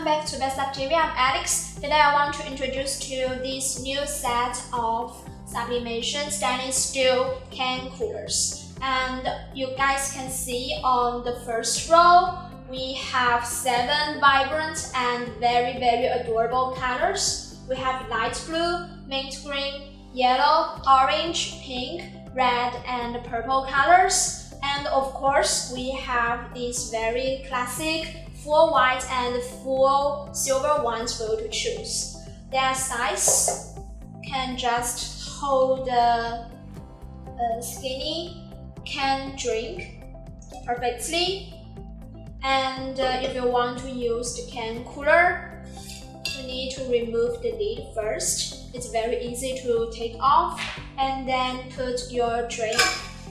welcome back to BestSub TV. I'm Alex. Today I want to introduce to you this new set of sublimation stainless steel can coolers. And you guys can see on the first row, we have 7 vibrant and very adorable colors. We have light blue, mint green, yellow, orange, pink, red, and purple colors. And of course, we have these very classic full white and full silver ones for you to choose. Their size can just hold a skinny can drink perfectly. And if you want to use the can cooler, you need to remove the lid first. It's very easy to take off, and then put your drink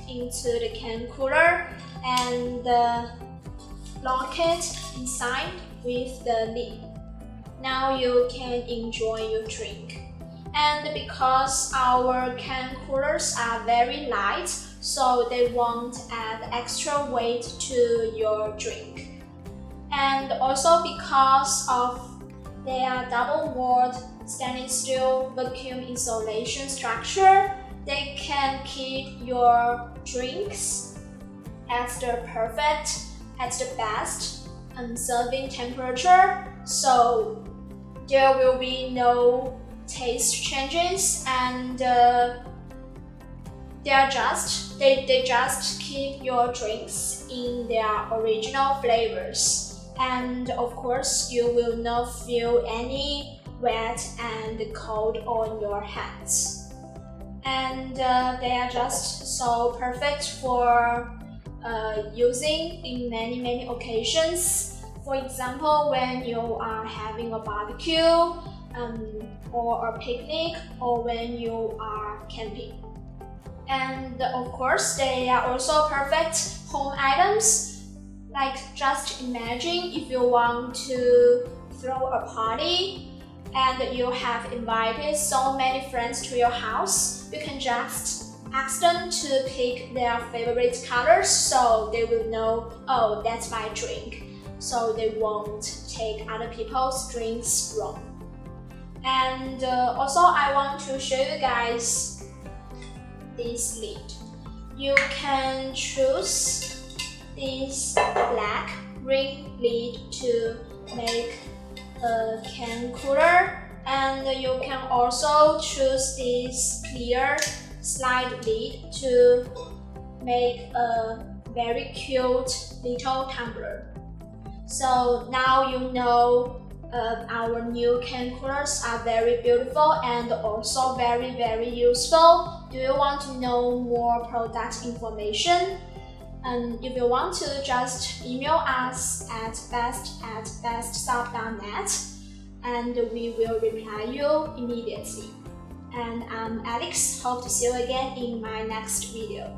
into the can cooler and lock it inside with the lid. Now you can enjoy your drink. And because our can coolers are very light, so they won't add extra weight to your drink. And also because of their double-walled stainless steel vacuum insulation structure, they can keep your drinks at the perfect, at the best serving temperature, so there will be no taste changes, and they just keep your drinks in their original flavors. And of course, you will not feel any wet and cold on your hands. And they are just so perfect for using in many occasions. For example, when you are having a barbecue or a picnic, or when you are camping. And of course, they are also perfect home items. Like, just imagine if you want to throw a party and you have invited so many friends to your house, you can just ask them to pick their favorite colors, so they will know, oh, that's my drink, so they won't take other people's drinks wrong. And also, I want to show you guys this lid. You can choose this black ring lid to make a can cooler, and you can also choose this clear slide lid to make a very cute little tumbler. So now you know our new can coolers are very beautiful and also very useful. Do you want to know more product information? And if you want to, just email us at best@bestsub.net, and we will reply you immediately. And I'm Alex. Hope to see you again in my next video.